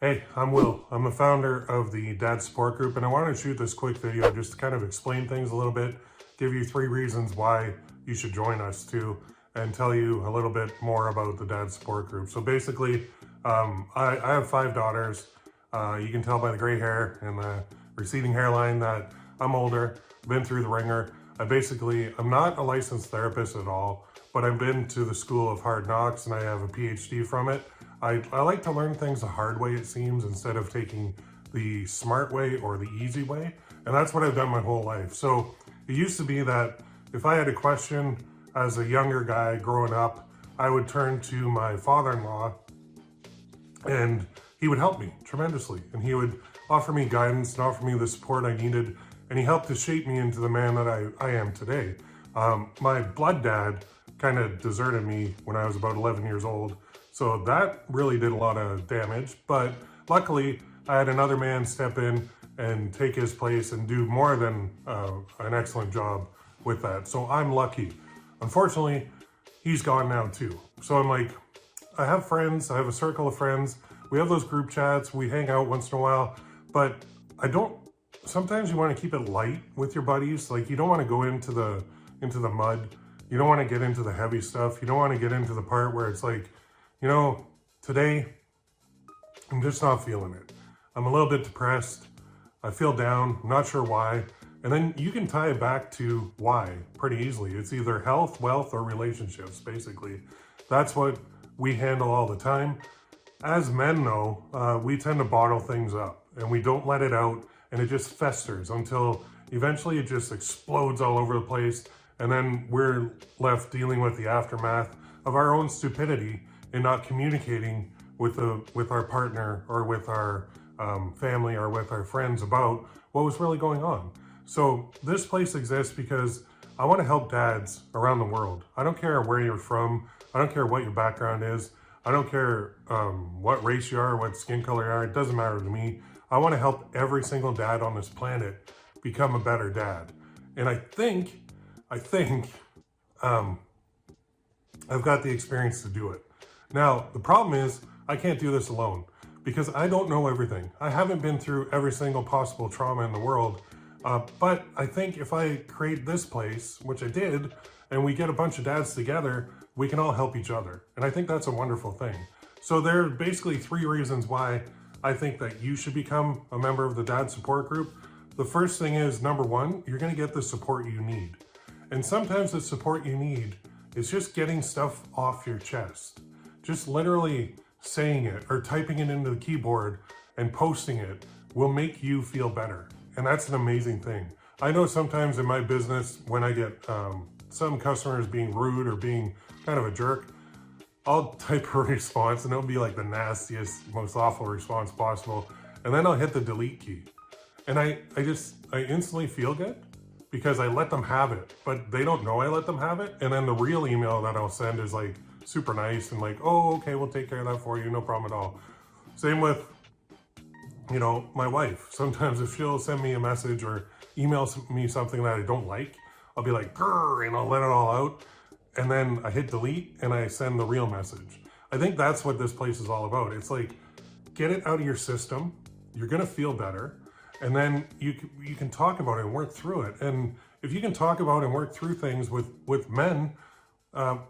Hey, I'm Will. I'm the founder of the Dad Support Group, and I wanted to shoot this quick video just to kind of explain things a little bit, give you 3 reasons why you should join us too, and tell you a little bit more about the Dad Support Group. So basically, I have 5 daughters. You can tell by the gray hair and the receding hairline that I'm older, been through the ringer. I'm not a licensed therapist at all, but I've been to the School of Hard Knocks and I have a PhD from it. I like to learn things the hard way, it seems, instead of taking the smart way or the easy way. And that's what I've done my whole life. So it used to be that if I had a question as a younger guy growing up, I would turn to my father-in-law and he would help me tremendously. And he would offer me guidance and offer me the support I needed. And he helped to shape me into the man that I am today. My blood dad kind of deserted me when I was about 11 years old. So that really did a lot of damage, but luckily I had another man step in and take his place and do more than an excellent job with that. So I'm lucky. Unfortunately, he's gone now too. So I'm like, I have friends, I have a circle of friends. We have those group chats, we hang out once in a while, but sometimes you want to keep it light with your buddies. Like you don't want to go into the mud. You don't want to get into the heavy stuff. You don't want to get into the part where it's like, you know, today, I'm just not feeling it. I'm a little bit depressed. I feel down, not sure why. And then you can tie it back to why pretty easily. It's either health, wealth, or relationships, basically. That's what we handle all the time. As men, though, we tend to bottle things up and we don't let it out and it just festers until eventually it just explodes all over the place. And then we're left dealing with the aftermath of our own stupidity in not communicating with our partner or with our family or with our friends about what was really going on. So this place exists because I want to help dads around the world. I don't care where you're from. I don't care what your background is. I don't care what race you are, what skin color you are. It doesn't matter to me. I want to help every single dad on this planet become a better dad. And I think I've got the experience to do it. Now, the problem is I can't do this alone because I don't know everything. I haven't been through every single possible trauma in the world. But I think if I create this place, which I did, and we get a bunch of dads together, we can all help each other. And I think that's a wonderful thing. So there are basically 3 reasons why I think that you should become a member of the Dad Support Group. The first thing is, number 1, you're going to get the support you need. And sometimes the support you need is just getting stuff off your chest. Just literally saying it or typing it into the keyboard and posting it will make you feel better. And that's an amazing thing. I know sometimes in my business, when I get some customers being rude or being kind of a jerk, I'll type a response and it'll be like the nastiest, most awful response possible. And then I'll hit the delete key. And I instantly feel good because I let them have it, but they don't know I let them have it. And then the real email that I'll send is like super nice and like, oh, okay, we'll take care of that for you, no problem at all. Same with, you know, my wife. Sometimes if she'll send me a message or email me something that I don't like, I'll be like, grr, and I'll let it all out. And then I hit delete and I send the real message. I think that's what this place is all about. It's like, get it out of your system. You're gonna feel better. And then you can talk about it and work through it. And if you can talk about and work through things with men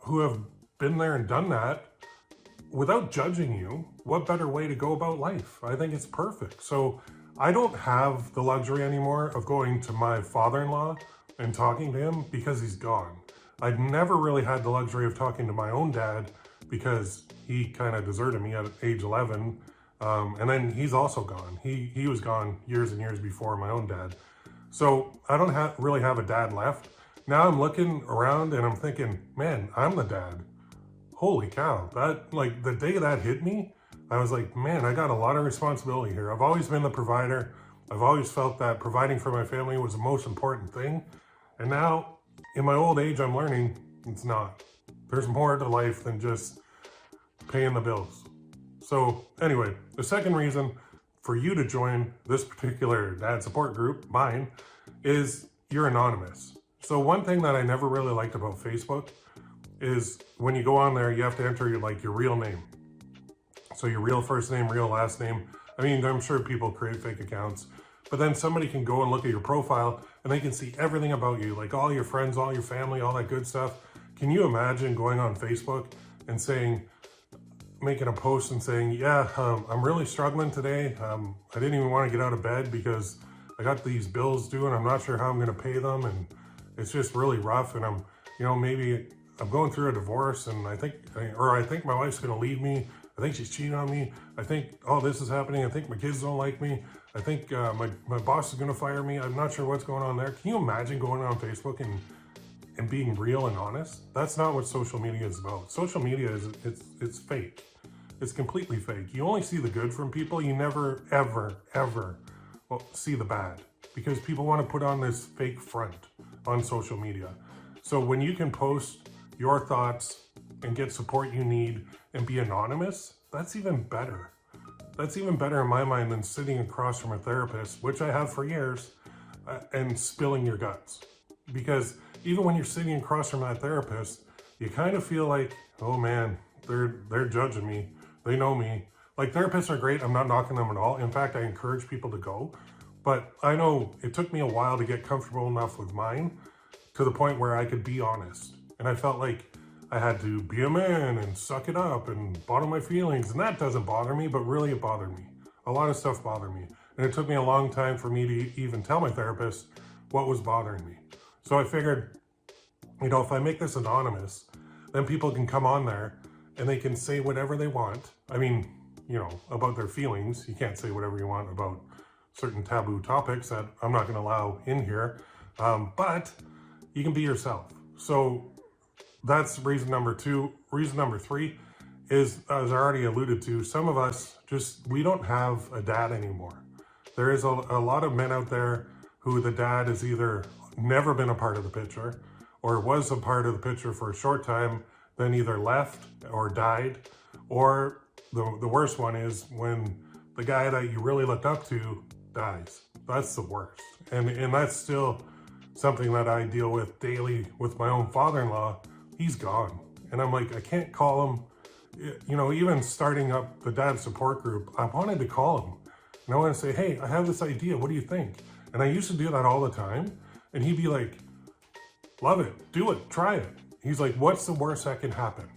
who have been there and done that without judging you, what better way to go about life? I think it's perfect. So I don't have the luxury anymore of going to my father-in-law and talking to him because he's gone. I've never really had the luxury of talking to my own dad because he kind of deserted me at age 11. And then he's also gone. He was gone years and years before my own dad. So I don't really have a dad left. Now I'm looking around and I'm thinking, man, I'm the dad. Holy cow. That, like, the day that hit me, I was like, man, I got a lot of responsibility here. I've always been the provider. I've always felt that providing for my family was the most important thing. And now in my old age, I'm learning it's not. There's more to life than just paying the bills. So anyway, the second reason for you to join this particular dad support group, mine, is you're anonymous. So one thing that I never really liked about Facebook is when you go on there, you have to enter your real name. So your real first name, real last name. I mean, I'm sure people create fake accounts, but then somebody can go and look at your profile and they can see everything about you, like all your friends, all your family, all that good stuff. Can you imagine going on Facebook and saying, making a post and saying, yeah, I'm really struggling today. I didn't even want to get out of bed because I got these bills due and I'm not sure how I'm going to pay them. And it's just really rough. And I'm, you know, maybe I'm going through a divorce and I think my wife's going to leave me. I think she's cheating on me. I think all this is happening. I think my kids don't like me. I think my boss is going to fire me. I'm not sure what's going on there. Can you imagine going on Facebook and being real and honest? That's not what social media is about. Social media it's fake. It's completely fake. You only see the good from people. You never, ever, ever see the bad because people want to put on this fake front on social media. So when you can post your thoughts and get support you need and be anonymous, that's even better. That's even better in my mind than sitting across from a therapist, which I have for years, and spilling your guts. Because even when you're sitting across from that therapist, you kind of feel like, oh man, they're judging me. They know me. Like, therapists are great. I'm not knocking them at all. In fact, I encourage people to go. But I know it took me a while to get comfortable enough with mine to the point where I could be honest. And I felt like I had to be a man and suck it up and bottle my feelings. And that doesn't bother me, but really it bothered me. A lot of stuff bothered me. And it took me a long time for me to even tell my therapist what was bothering me. So I figured, you know, if I make this anonymous, then people can come on there and they can say whatever they want. I mean, you know, about their feelings. You can't say whatever you want about certain taboo topics that I'm not going to allow in here. But you can be yourself. So that's reason number 2. Reason number 3 is, as I already alluded to, some of us we don't have a dad anymore. There is a lot of men out there who the dad has either never been a part of the picture or was a part of the picture for a short time, then either left or died, or the worst one is when the guy that you really looked up to dies. That's the worst. And that's still something that I deal with daily with my own father-in-law. He's gone. And I'm like, I can't call him. You know, even starting up the dad support group, I wanted to call him. And I want to say, hey, I have this idea. What do you think? And I used to do that all the time. And he'd be like, love it, do it, try it. He's like, what's the worst that can happen?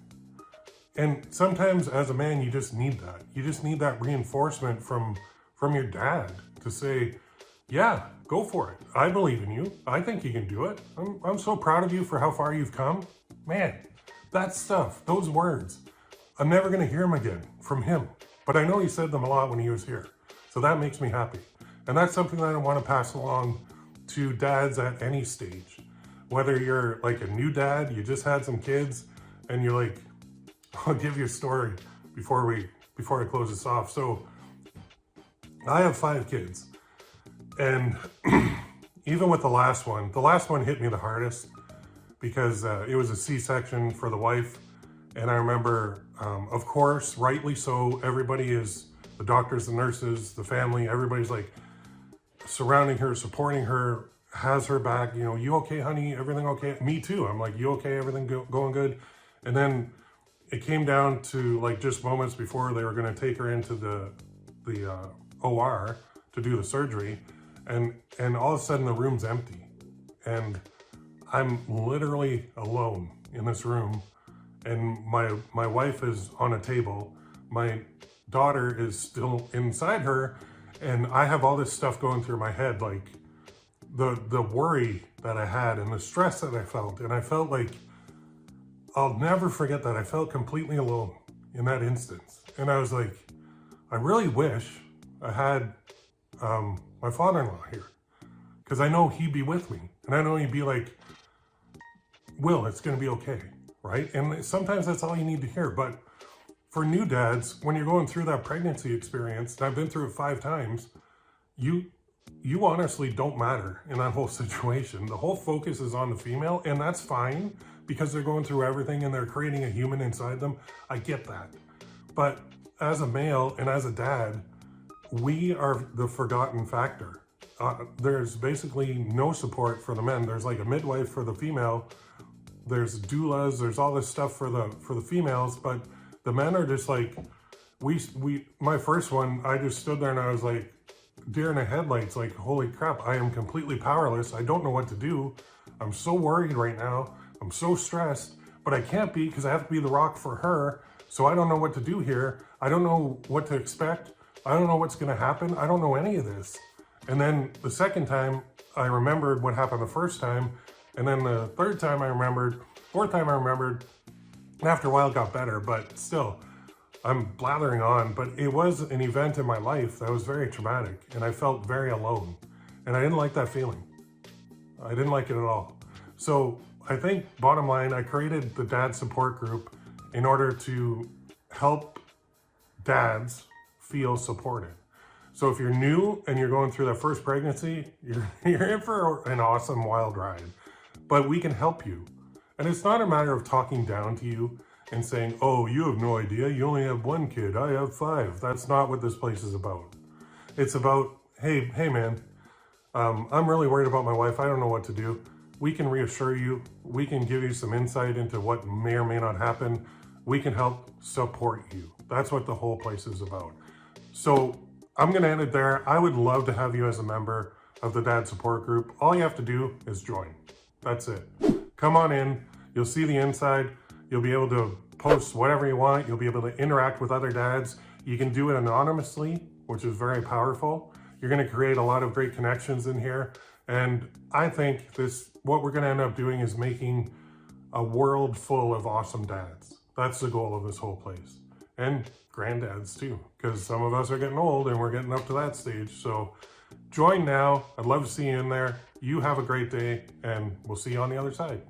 And sometimes as a man, you just need that. You just need that reinforcement from your dad to say, yeah, go for it. I believe in you. I think you can do it. I'm so proud of you for how far you've come. Man, that stuff, those words, I'm never going to hear them again from him. But I know he said them a lot when he was here. So that makes me happy. And that's something that I want to pass along to dads at any stage. Whether you're like a new dad, you just had some kids, and you're like, I'll give you a story before I close this off. So I have 5 kids, and even with the last one hit me the hardest because it was a C-section for the wife. And I remember, of course, rightly so, everybody is, the doctors, the nurses, the family, everybody's like surrounding her, supporting her, has her back. You know, you okay, honey? Everything okay? Me too. I'm like, you okay? Everything going good? And then it came down to like just moments before they were going to take her into the OR to do the surgery, and all of a sudden the room's empty, and I'm literally alone in this room, and my wife is on a table, my daughter is still inside her, and I have all this stuff going through my head, like the worry that I had and the stress that I felt, and I felt like, I'll never forget that. I felt completely alone in that instance. And I was like, I really wish I had my father-in-law here, because I know he'd be with me, and I know he'd be like, Will, it's going to be okay, right? And sometimes that's all you need to hear. But for new dads, when you're going through that pregnancy experience, and I've been through it 5 times, you honestly don't matter in that whole situation. The whole focus is on the female, and that's fine because they're going through everything and they're creating a human inside them. I get that. But as a male and as a dad, we are the forgotten factor. There's basically no support for the men. There's like a midwife for the female. There's doulas. There's all this stuff for the females, but the men are just like, my first one, I just stood there and I was like, deer in the headlights, like, holy crap, I am completely powerless. I don't know what to do. I'm so worried right now. I'm so stressed, but I can't be because I have to be the rock for her. So I don't know what to do here. I don't know what to expect. I don't know what's going to happen. I don't know any of this. And then the second time I remembered what happened the first time. And then the third time I remembered, fourth time I remembered, and after a while it got better, but still, I'm blathering on, but it was an event in my life that was very traumatic and I felt very alone. And I didn't like that feeling. I didn't like it at all. So I think bottom line, I created the dad support group in order to help dads feel supported. So if you're new and you're going through that first pregnancy, you're in for an awesome wild ride, but we can help you. And it's not a matter of talking down to you and saying, oh, you have no idea. You only have one kid. I have 5. That's not what this place is about. It's about, hey man, I'm really worried about my wife. I don't know what to do. We can reassure you. We can give you some insight into what may or may not happen. We can help support you. That's what the whole place is about. So I'm going to end it there. I would love to have you as a member of the dad support group. All you have to do is join. That's it. Come on in. You'll see the inside. You'll be able to post whatever you want. You'll be able to interact with other dads. You can do it anonymously, which is very powerful. You're going to create a lot of great connections in here. And I think what we're going to end up doing is making a world full of awesome dads. That's the goal of this whole place. And granddads too, because some of us are getting old and we're getting up to that stage. So join now. I'd love to see you in there. You have a great day and we'll see you on the other side.